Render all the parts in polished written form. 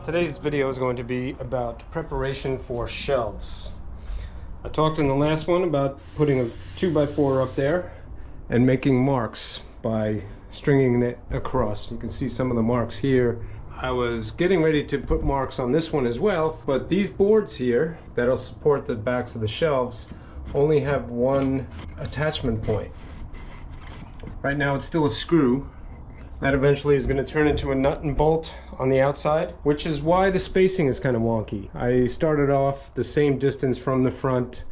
Today's video is going to be about preparation for shelves. I talked in the last one about putting a 2x4 up there and making marks by stringing it across. You can see some of the marks here. I was getting ready to put marks on this one as well, but these boards here that'll support the backs of the shelves only have one attachment point. Right now it's still a screw. That eventually is going to turn into a nut and bolt on the outside, which is why the spacing is kind of wonky. I started off the same distance from the front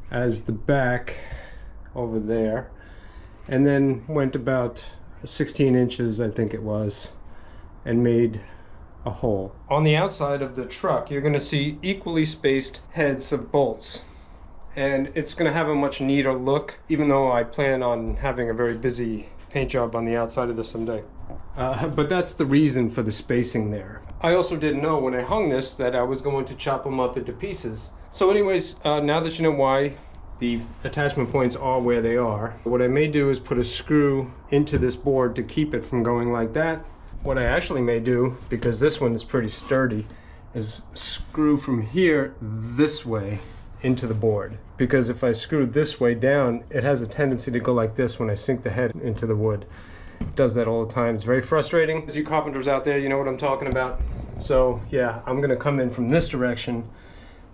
as the back over there, and then went about 16 inches, I think it was, and made a hole. On the outside of the truck, you're going to see equally spaced heads of bolts. And it's going to have a much neater look, even though I plan on having a very busy paint job on the outside of this someday. But that's the reason for the spacing there. I also didn't know when I hung this that I was going to chop them up into pieces. So anyways, now that you know why the attachment points are where they are, what I may do is put a screw into this board to keep it from going like that. What I actually may do, because this one is pretty sturdy, is screw from here this way into the board, because if I screw this way down, it has a tendency to go like this when I sink the head into the wood. It does that all the time. It's very frustrating. As you carpenters out there, you know what I'm talking about. So yeah, I'm gonna come in from this direction,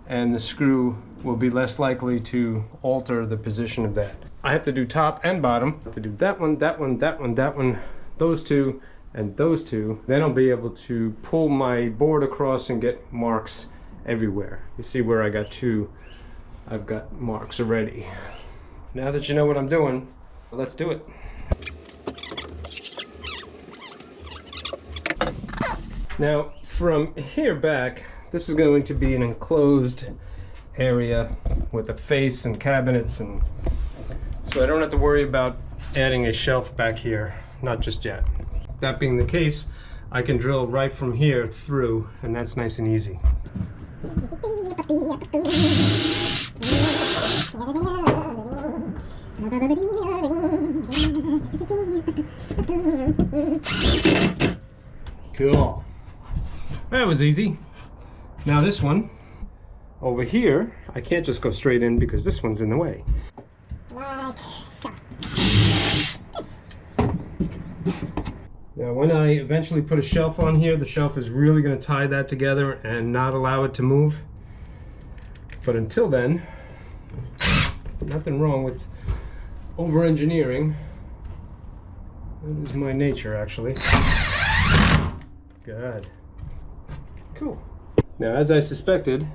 and the screw will be less likely to alter the position of that. I have to do top and bottom. I have to do that one, that one, that one, that one, those two, and those two. Then I'll be able to pull my board across and get marks everywhere. You see where I got two, I've got marks already. Now that you know what I'm doing, let's do it. Now, from here back, this is going to be an enclosed area with a face and cabinets, and so I don't have to worry about adding a shelf back here, not just yet. That being the case, I can drill right from here through, and that's nice and easy. Cool. That was easy. Now this one over here, I can't just go straight in because this one's in the way. Now when I eventually put a shelf on here, the shelf is really going to tie that together and not allow it to move. But until then, nothing wrong with over-engineering. That is my nature, actually. Good. Cool. Now, as I suspected,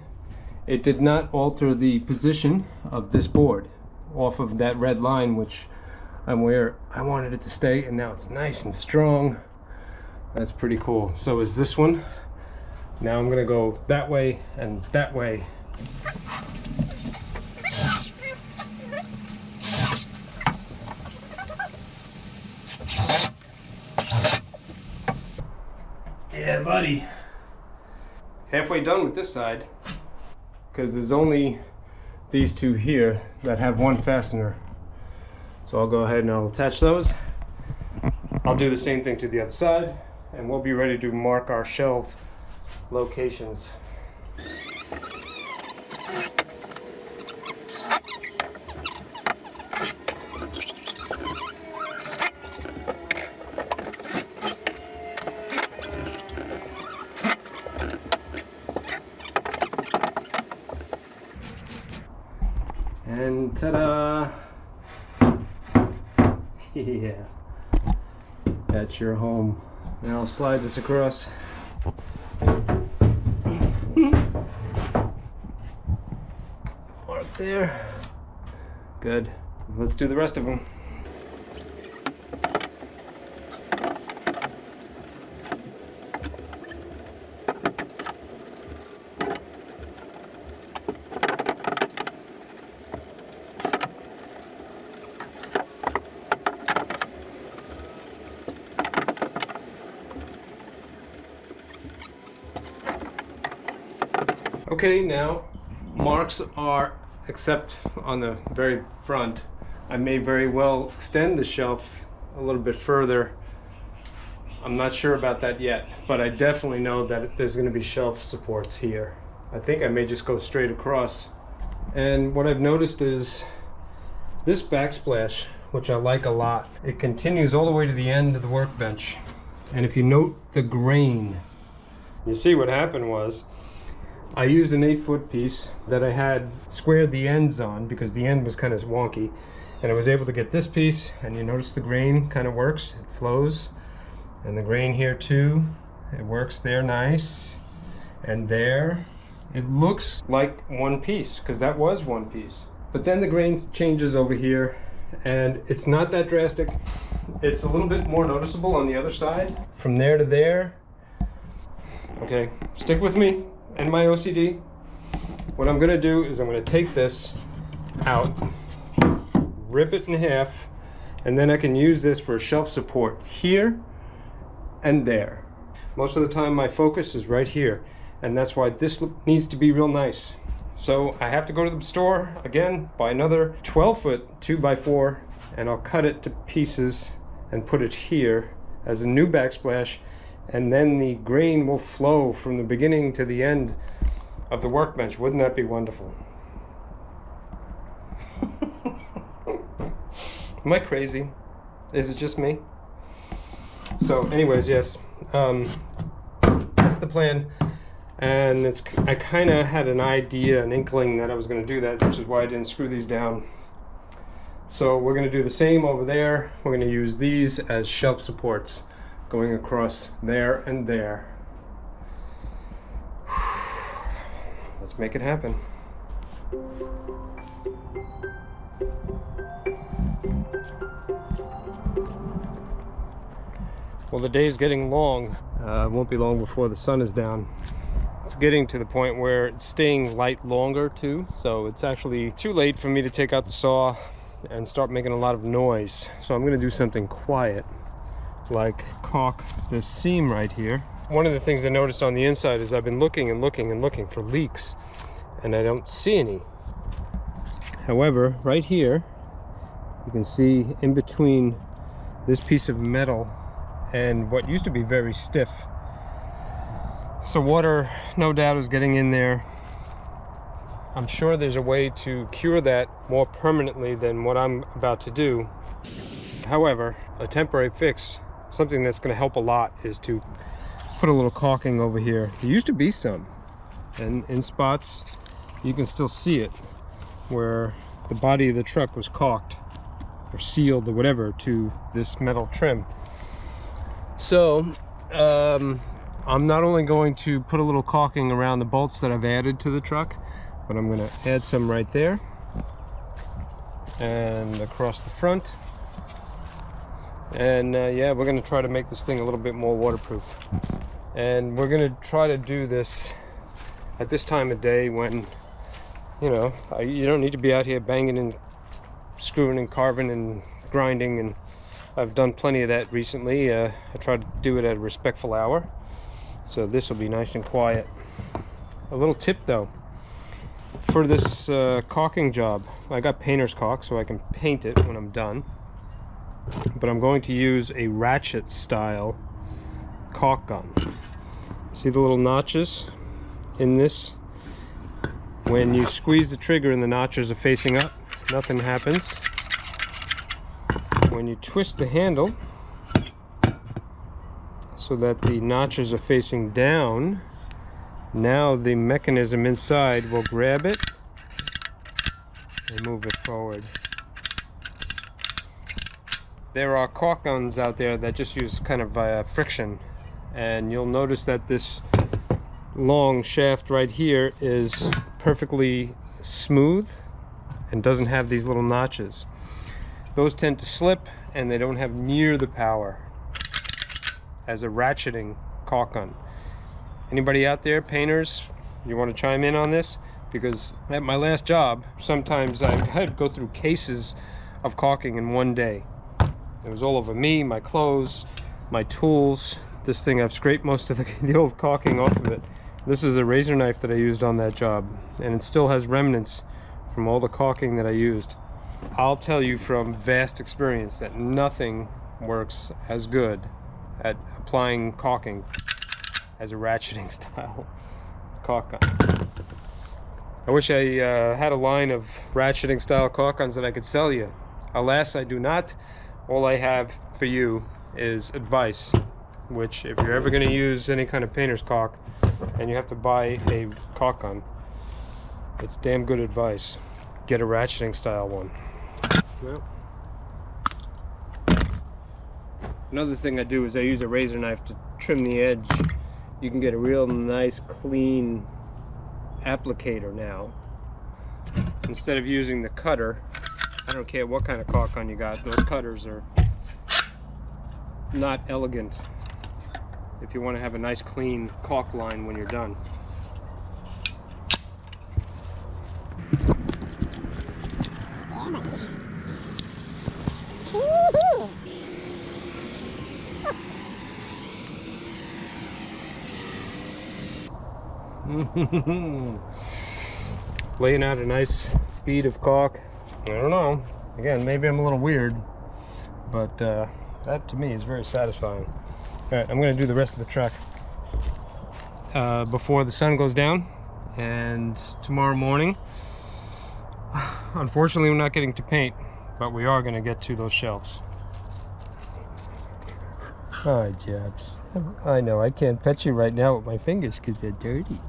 it did not alter the position of this board off of that red line, which I'm where I wanted it to stay, and now it's nice and strong. That's pretty cool. So is this one. Now I'm gonna go that way and that way. Yeah, buddy. Halfway done with this side, because there's only these two here that have one fastener. So I'll go ahead and I'll attach those. I'll do the same thing to the other side, and we'll be ready to mark our shelf locations. And ta-da! Yeah, that's your home. Now I'll slide this across. Mark there. Good. Let's do the rest of them. Okay, now marks are, except on the very front, I may very well extend the shelf a little bit further I'm not sure about that yet, but I definitely know that there's going to be shelf supports here. I think I may just go straight across. And what I've noticed is this backsplash, which I like a lot, it continues all the way to the end of the workbench. And if you note the grain, you see what happened was I used an 8-foot piece that I had squared the ends on because the end was kind of wonky, and I was able to get this piece, and you notice the grain kind of works, it flows. And the grain here too, it works there nice. And there, it looks like one piece, because that was one piece. But then the grain changes over here, and it's not that drastic. It's a little bit more noticeable on the other side. From there to there. Okay, stick with me and my OCD. What I'm gonna do is I'm gonna take this out, rip it in half, and then I can use this for a shelf support here and there. Most of the time my focus is right here, and that's why this needs to be real nice. So I have to go to the store again, buy another 12-foot 2x4, and I'll cut it to pieces and put it here as a new backsplash, and then the grain will flow from the beginning to the end of the workbench. Wouldn't that be wonderful? Am I crazy? Is it just me? So anyways, yes, that's the plan. And I kind of had an idea, an inkling that I was going to do that, which is why I didn't screw these down. So we're going to do the same over there. We're going to use these as shelf supports going across there and there. Let's make it happen. Well, the day is getting long. It won't be long before the sun is down. It's getting to the point where it's staying light longer too, so it's actually too late for me to take out the saw and start making a lot of noise. So I'm going to do something quiet, like caulk this seam right here. One of the things I noticed on the inside is I've been looking and looking and looking for leaks, and I don't see any. However, right here, you can see in between this piece of metal and what used to be very stiff. So water, no doubt, is getting in there. I'm sure there's a way to cure that more permanently than what I'm about to do. However, a temporary fix, something that's going to help a lot, is to put a little caulking over here. There used to be some, and in spots you can still see it, where the body of the truck was caulked or sealed or whatever to this metal trim. So I'm not only going to put a little caulking around the bolts that I've added to the truck, but I'm going to add some right there and across the front. And yeah, we're going to try to make this thing a little bit more waterproof. And we're going to try to do this at this time of day when, you know, you don't need to be out here banging and screwing and carving and grinding, and I've done plenty of that recently. I try to do it at a respectful hour, so this will be nice and quiet. A little tip though, for this caulking job, I got painter's caulk so I can paint it when I'm done, but I'm going to use a ratchet style caulk gun. See the little notches in this? When you squeeze the trigger and the notches are facing up, nothing happens. When you twist the handle so that the notches are facing down, now the mechanism inside will grab it and move it forward. There are caulk guns out there that just use kind of friction, and you'll notice that this long shaft right here is perfectly smooth and doesn't have these little notches. Those tend to slip, and they don't have near the power as a ratcheting caulk gun. Anybody out there, painters, you want to chime in on this? Because at my last job, sometimes I'd go through cases of caulking in one day. It was all over me, my clothes, my tools. This thing, I've scraped most of the old caulking off of it. This is a razor knife that I used on that job, and it still has remnants from all the caulking that I used. I'll tell you from vast experience that nothing works as good at applying caulking as a ratcheting style caulk gun. I wish I had a line of ratcheting style caulk guns that I could sell you. Alas, I do not. All I have for you is advice, which if you're ever going to use any kind of painter's caulk and you have to buy a caulk gun, it's damn good advice. Get a ratcheting style one. Well, another thing I do is I use a razor knife to trim the edge. You can get a real nice clean applicator now. Instead of using the cutter, I don't care what kind of caulk gun you got, those cutters are not elegant if you want to have a nice clean caulk line when you're done. Laying out a nice bead of caulk. I don't know. Again, maybe I'm a little weird, but that to me is very satisfying. All right, I'm going to do the rest of the truck before the sun goes down, and tomorrow morning, unfortunately we're not getting to paint, but we are going to get to those shelves. Hi, Jabs. I know I can't pet you right now with my fingers because they're dirty.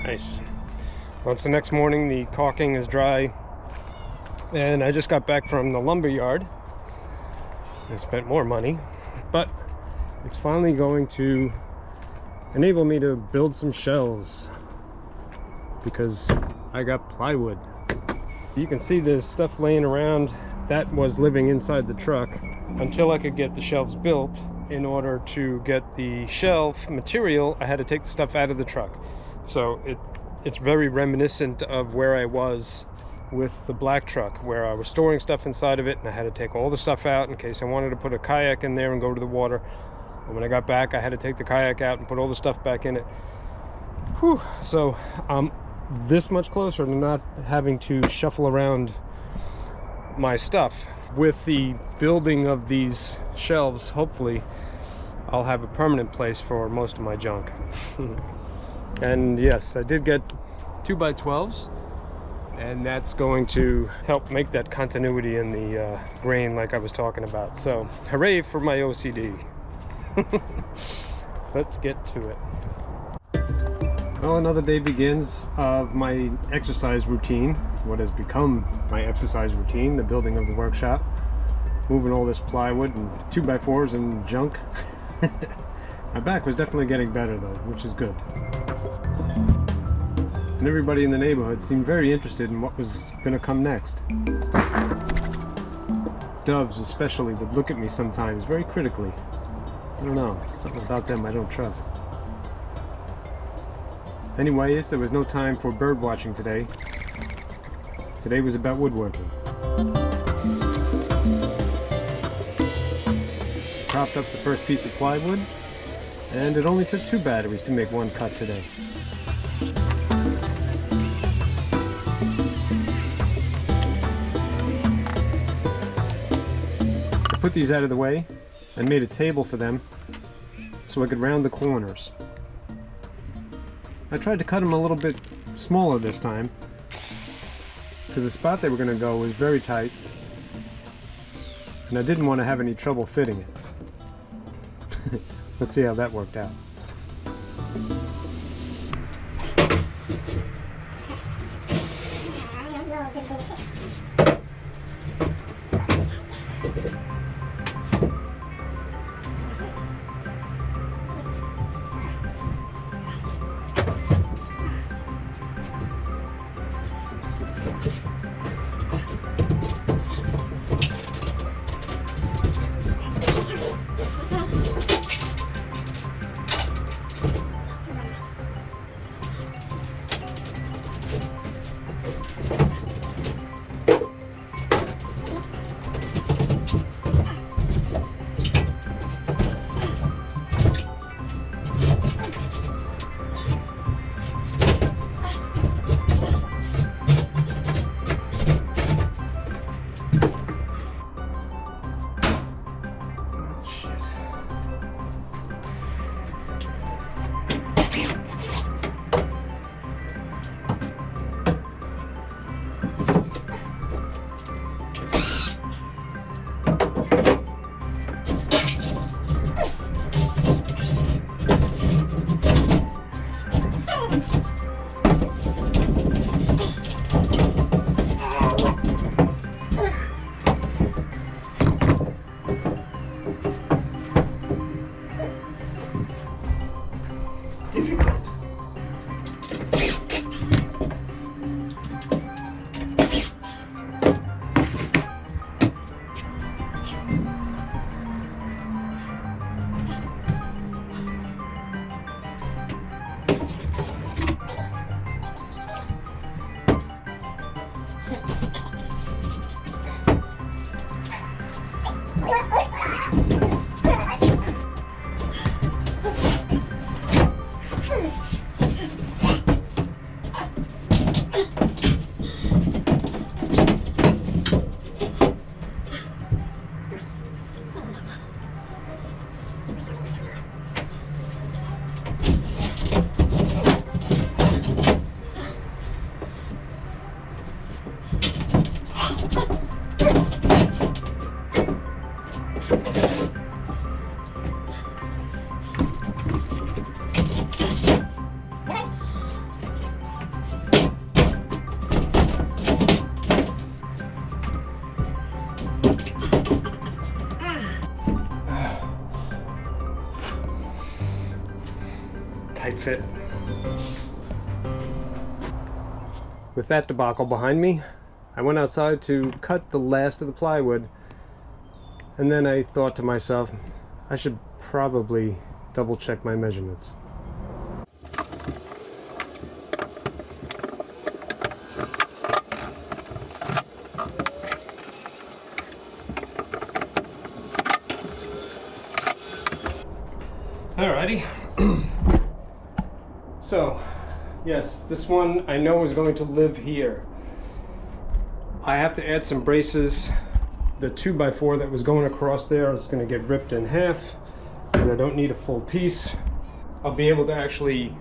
Nice. Well, it's the next morning, the caulking is dry, and I just got back from the lumber yard. I spent more money, but it's finally going to enable me to build some shelves because I got plywood. You can see there's stuff laying around that was living inside the truck until I could get the shelves built. In order to get the shelf material, I had to take the stuff out of the truck. So it's very reminiscent of where I was with the black truck, where I was storing stuff inside of it and I had to take all the stuff out in case I wanted to put a kayak in there and go to the water. And when I got back, I had to take the kayak out and put all the stuff back in it. Whew. So I'm this much closer to not having to shuffle around my stuff. With the building of these shelves, hopefully I'll have a permanent place for most of my junk. And yes, I did get 2x12s, and that's going to help make that continuity in the grain like I was talking about. So hooray for my OCD. Let's get to it. Well, another day begins of my exercise routine, what has become my exercise routine, the building of the workshop. Moving all this plywood and 2x4s and junk. My back was definitely getting better though, which is good. And everybody in the neighborhood seemed very interested in what was going to come next. Doves especially would look at me sometimes very critically. I don't know, something about them I don't trust. Anyways, there was no time for bird watching today. Today was about woodworking. Chopped up the first piece of plywood, and it only took 2 batteries to make one cut today. I put these out of the way and made a table for them so I could round the corners. I tried to cut them a little bit smaller this time because the spot they were going to go was very tight and I didn't want to have any trouble fitting it. Let's see how that worked out. Difficult. Tight fit. With that debacle behind me, I went outside to cut the last of the plywood, and then I thought to myself, I should probably double check my measurements. Alrighty. So, yes, this one I know is going to live here. I have to add some braces. The 2x4 that was going across there is going to get ripped in half, and I don't need a full piece. I'll be able to actually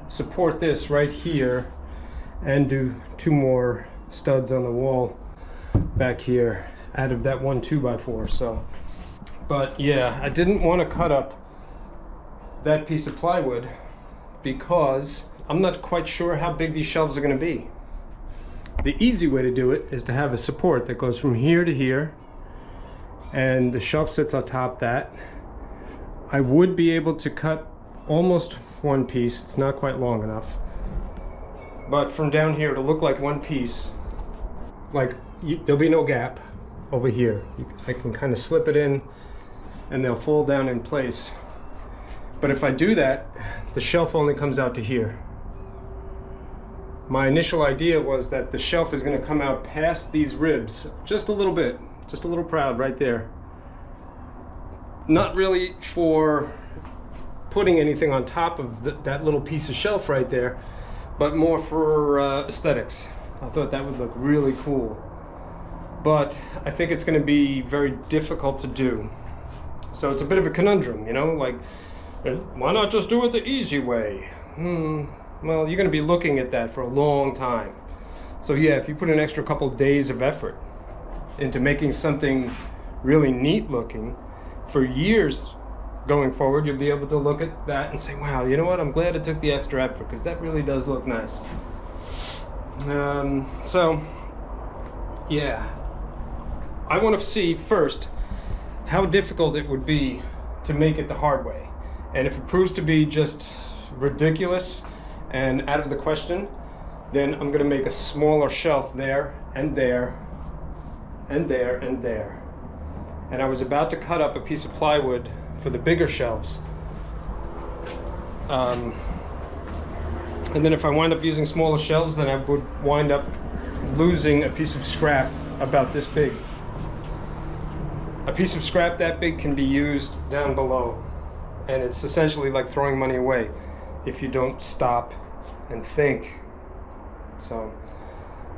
support this right here and do 2 more studs on the wall back here out of that one 2x4. So, but yeah, I didn't want to cut up that piece of plywood because I'm not quite sure how big these shelves are going to be. The easy way to do it is to have a support that goes from here to here, and the shelf sits on top that. I would be able to cut almost one piece. It's not quite long enough, but from down here to look like one piece, like there'll be no gap over here. I can kind of slip it in and they'll fall down in place. But if I do that, the shelf only comes out to here. My initial idea was that the shelf is going to come out past these ribs just a little bit, just a little proud right there. Not really for putting anything on top of that little piece of shelf right there, but more for aesthetics. I thought that would look really cool. But I think it's going to be very difficult to do. So it's a bit of a conundrum, you know, like, why not just do it the easy way? Well, you're going to be looking at that for a long time. So yeah, if you put an extra couple days of effort into making something really neat looking, for years going forward, you'll be able to look at that and say, wow, you know what, I'm glad I took the extra effort, because that really does look nice. So yeah, I want to see first how difficult it would be to make it the hard way. And if it proves to be just ridiculous and out of the question, then I'm going to make a smaller shelf there and there and there and there. And I was about to cut up a piece of plywood for the bigger shelves, And then if I wind up using smaller shelves, then I would wind up losing a piece of scrap about this big. A piece of scrap that big can be used down below, and it's essentially like throwing money away if you don't stop and think. So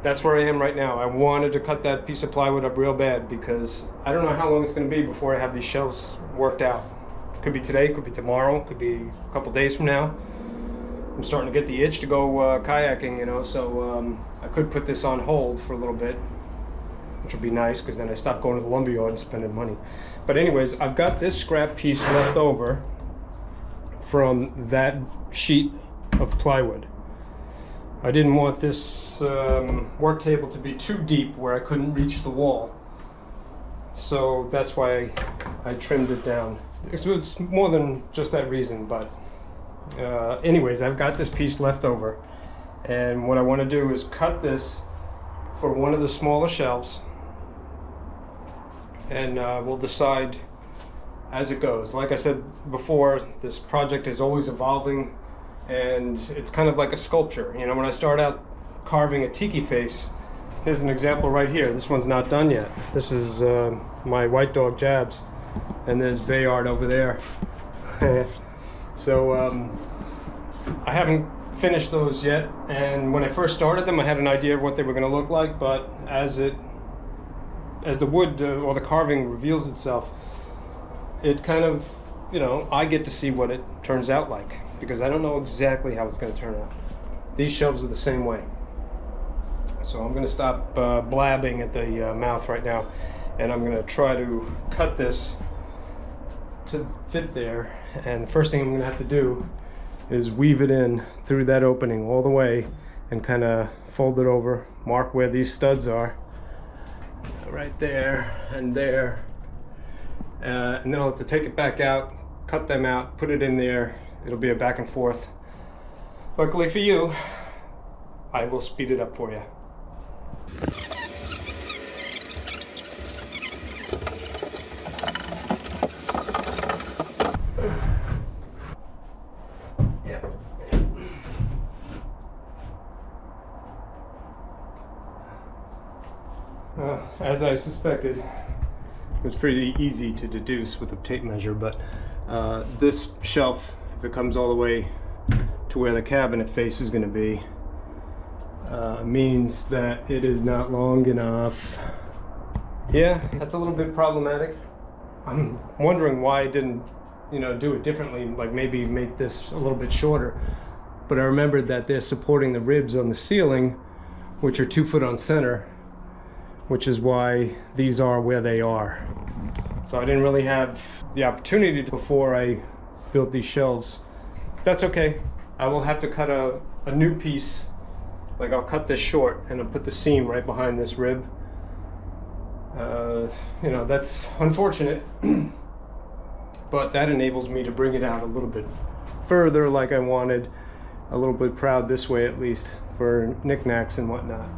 that's where I am right now. I wanted to cut that piece of plywood up real bad because I don't know how long it's going to be before I have these shelves worked out. Could be today, could be tomorrow, could be a couple days from now. I'm starting to get the itch to go kayaking, you know, so I could put this on hold for a little bit, which would be nice because then I stop going to the lumberyard and spending money. But anyways, I've got this scrap piece left over from that sheet of plywood. I didn't want this work table to be too deep where I couldn't reach the wall. So that's why I trimmed it down. It's more than just that reason, but anyways, I've got this piece left over. And what I want to do is cut this for one of the smaller shelves. And we'll decide as it goes. Like I said before, this project is always evolving, and it's kind of like a sculpture. You know, when I start out carving a tiki face, here's an example right here. This one's not done yet. This is my white dog Jabs, and there's Bayard over there. So I haven't finished those yet, and when I first started them I had an idea of what they were going to look like, but as the wood or the carving reveals itself, it kind of, you know, I get to see what it turns out like, because I don't know exactly how it's going to turn out. These shelves are the same way. So I'm going to stop blabbing at the mouth right now, and I'm going to try to cut this to fit there. And the first thing I'm going to have to do is weave it in through that opening all the way and kind of fold it over, mark where these studs are, right there and there. And then I'll have to take it back out, cut them out, put it in there. It'll be a back and forth. Luckily for you, I will speed it up for you. As I suspected, it was pretty easy to deduce with a tape measure, but this shelf, if it comes all the way to where the cabinet face is going to be, means that it is not long enough. Yeah, that's a little bit problematic. I'm wondering why I didn't, you know, do it differently, like maybe make this a little bit shorter. But I remembered that they're supporting the ribs on the ceiling, which are 2 foot on center, which is why these are where they are. So I didn't really have the opportunity before I built these shelves. That's okay. I will have to cut a new piece. Like, I'll cut this short and I'll put the seam right behind this rib. You know, that's unfortunate, but that enables me to bring it out a little bit further like I wanted, a little bit proud this way at least, for knickknacks and whatnot.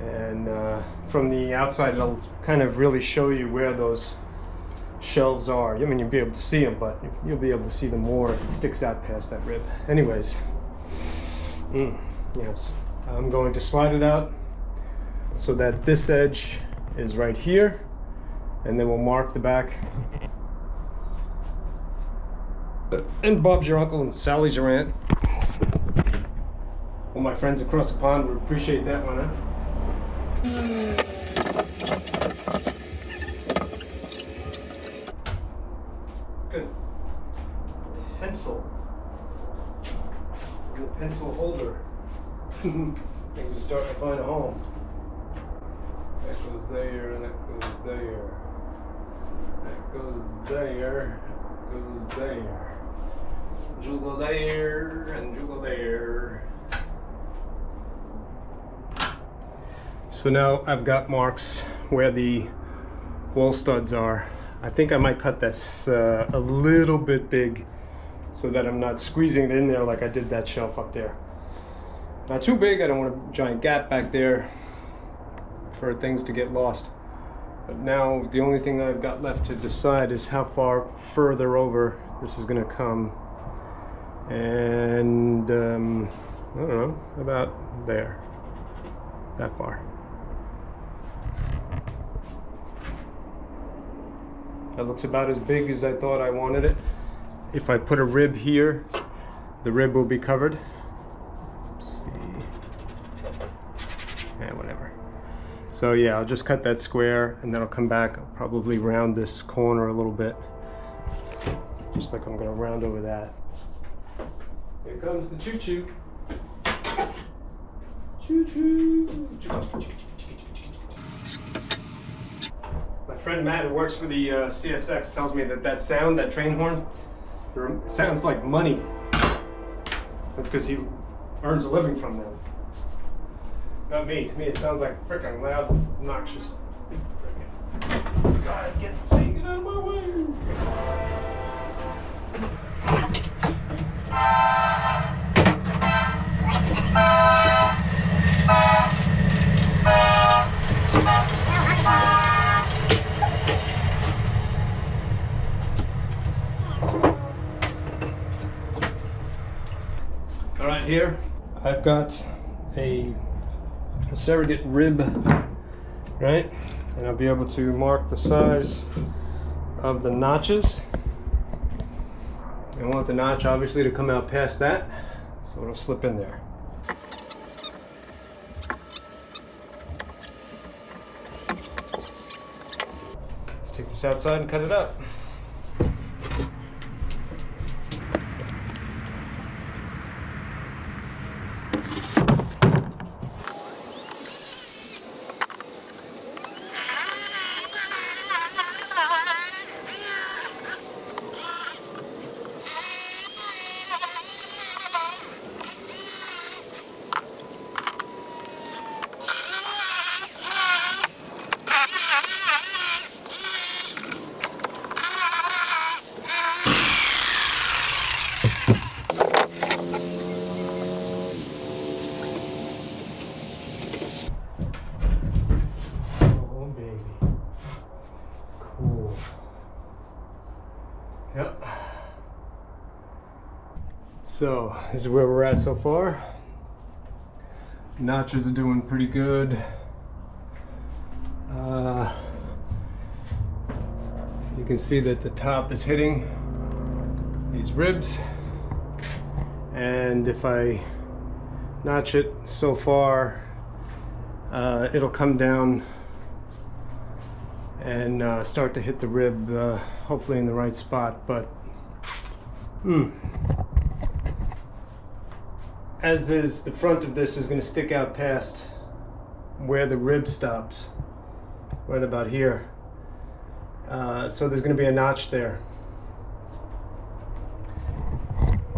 And from the outside it'll kind of really show you where those shelves are. I mean, you'll be able to see them, but you'll be able to see them more if it sticks out past that rib. Anyways, yes, I'm going to slide it out so that this edge is right here, and then we'll mark the back. And Bob's your uncle and Sally's your aunt. All my friends across the pond would appreciate that one, huh? Good. Pencil. Good pencil holder. Things are starting to find a home. That goes there, and that goes there. That goes there, goes there. Juggle there, and juggle there. So now I've got marks where the wall studs are. I think I might cut this a little bit big so that I'm not squeezing it in there like I did that shelf up there. Not too big, I don't want a giant gap back there for things to get lost. But now the only thing I've got left to decide is how far further over this is going to come. and I don't know, about there, that far. That looks about as big as I thought I wanted it. If I put a rib here, the rib will be covered. Let's see. Yeah, whatever. So yeah, I'll just cut that square and then I'll come back. I'll probably round this corner a little bit. Just like I'm gonna round over that. Here comes the choo-choo. Choo-choo. My friend Matt, who works for the CSX, tells me that that sound, that train horn, sounds like money. That's because he earns a living from them. Not me. To me, it sounds like freaking loud, obnoxious. God, get out of my way. All right, here I've got a surrogate rib, right? And I'll be able to mark the size of the notches. I want the notch obviously to come out past that, so it'll slip in there. Let's take this outside and cut it up. Yep. So this is where we're at so far. Notches are doing pretty good. You can see that the top is hitting these ribs, and if I notch it so far, it'll come down and start to hit the rib, hopefully in the right spot. But as is, the front of this is going to stick out past where the rib stops, right about here. So there's going to be a notch there.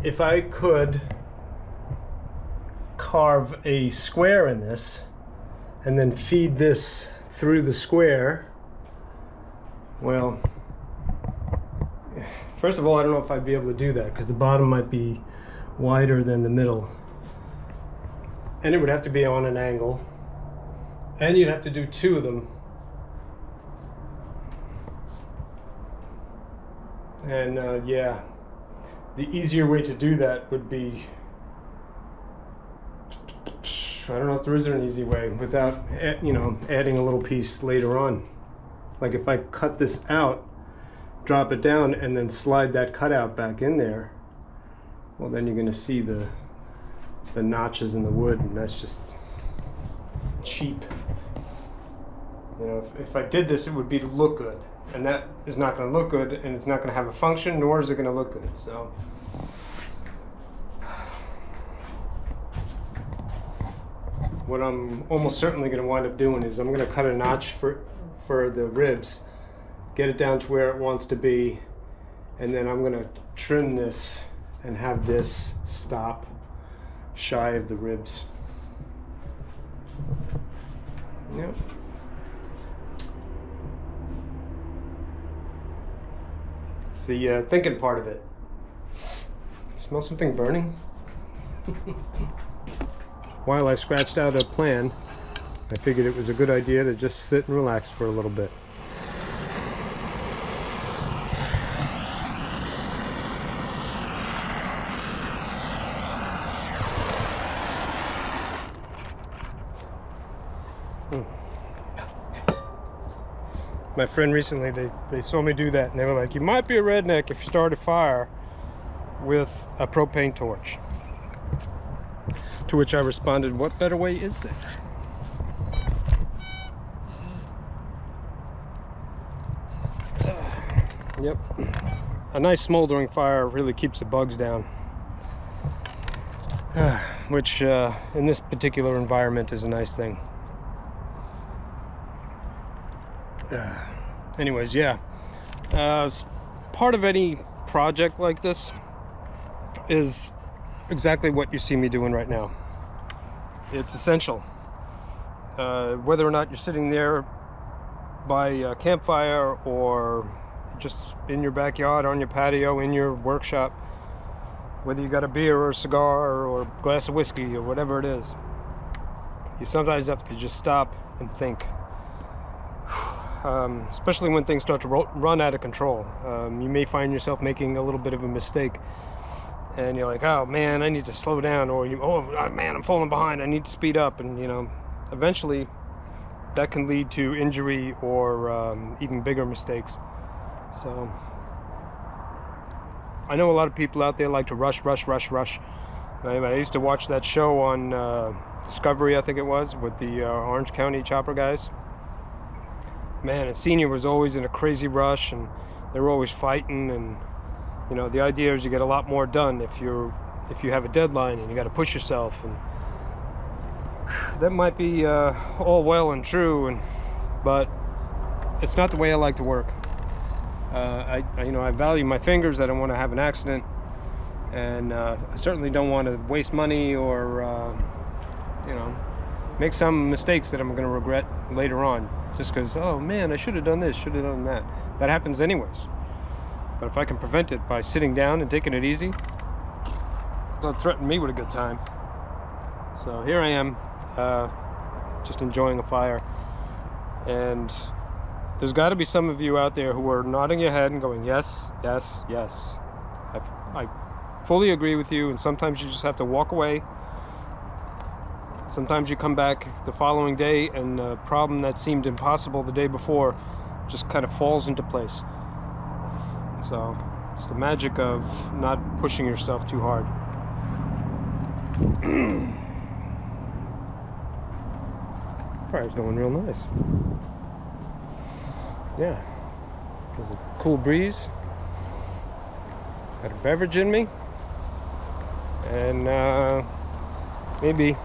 If I could carve a square in this and then feed this through the square, well, first of all, I don't know if I'd be able to do that because the bottom might be wider than the middle. And it would have to be on an angle. And you'd have to do two of them. And yeah, the easier way to do that would be, I don't know if there is an easy way, without, you know, adding a little piece later on. Like if I cut this out, drop it down, and then slide that cutout back in there, well, then you're going to see the notches in the wood, and that's just cheap. You know, if I did this, it would be to look good, and that is not going to look good, and it's not going to have a function, nor is it going to look good. So what I'm almost certainly going to wind up doing is I'm going to cut a notch for the ribs, get it down to where it wants to be, and then I'm going to trim this and have this stop shy of the ribs. Yep. It's the thinking part of it. Smell something burning? While I scratched out a plan, I figured it was a good idea to just sit and relax for a little bit. My friend recently, they saw me do that, and they were like, you might be a redneck if you start a fire with a propane torch. To which I responded, what better way is there? Yep. A nice smoldering fire really keeps the bugs down. Which, in this particular environment, is a nice thing. Anyways, yeah. Part of any project like this is exactly what you see me doing right now. It's essential. Whether or not you're sitting there by a campfire or just in your backyard, on your patio, in your workshop, whether you got a beer or a cigar or a glass of whiskey or whatever it is, you sometimes have to just stop and think. Especially when things start to run out of control. You may find yourself making a little bit of a mistake, and you're like, oh man, I need to slow down, or oh man, I'm falling behind, I need to speed up, and eventually that can lead to injury or even bigger mistakes. So I know a lot of people out there like to rush. I used to watch that show on Discovery, I think it was, with the Orange County chopper guys. Man, and Senior was always in a crazy rush, and they were always fighting, and the idea is you get a lot more done if you have a deadline and you got to push yourself, and that might be all well and true, but it's not the way I like to work. I value my fingers. I don't want to have an accident, and I certainly don't want to waste money or make some mistakes that I'm going to regret later on. Just because, oh man, I should have done this, should have done that. That happens anyways. But if I can prevent it by sitting down and taking it easy, don't threaten me with a good time. So here I am, just enjoying a fire. And there's got to be some of you out there who are nodding your head and going, yes, yes, yes. I fully agree with you, and sometimes you just have to walk away. Sometimes you come back the following day and a problem that seemed impossible the day before just kind of falls into place. So it's the magic of not pushing yourself too hard. Fire's going real nice. Yeah. There's a cool breeze. Got a beverage in me. And maybe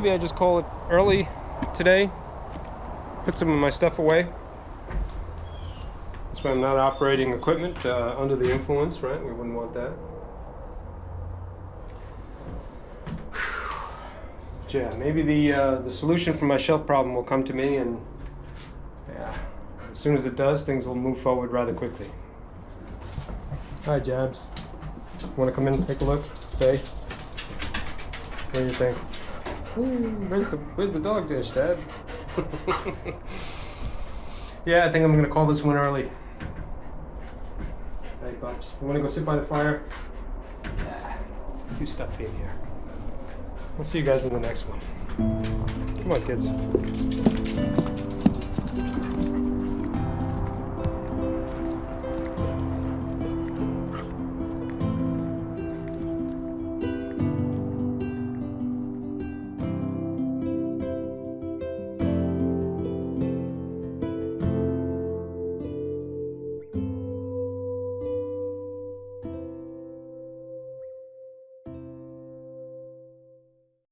I just call it early today, put some of my stuff away. That's why I'm not operating equipment under the influence, right? We wouldn't want that. Yeah, maybe the solution for my shelf problem will come to me, and yeah, as soon as it does, things will move forward rather quickly. Hi, Jabs. Want to come in and take a look? Stay. What do you think? Ooh, where's the dog dish, Dad? Yeah, I think I'm gonna call this one early. Hey, Bubs, you wanna go sit by the fire? Yeah, too stuffy in here. We'll see you guys in the next one. Come on, kids.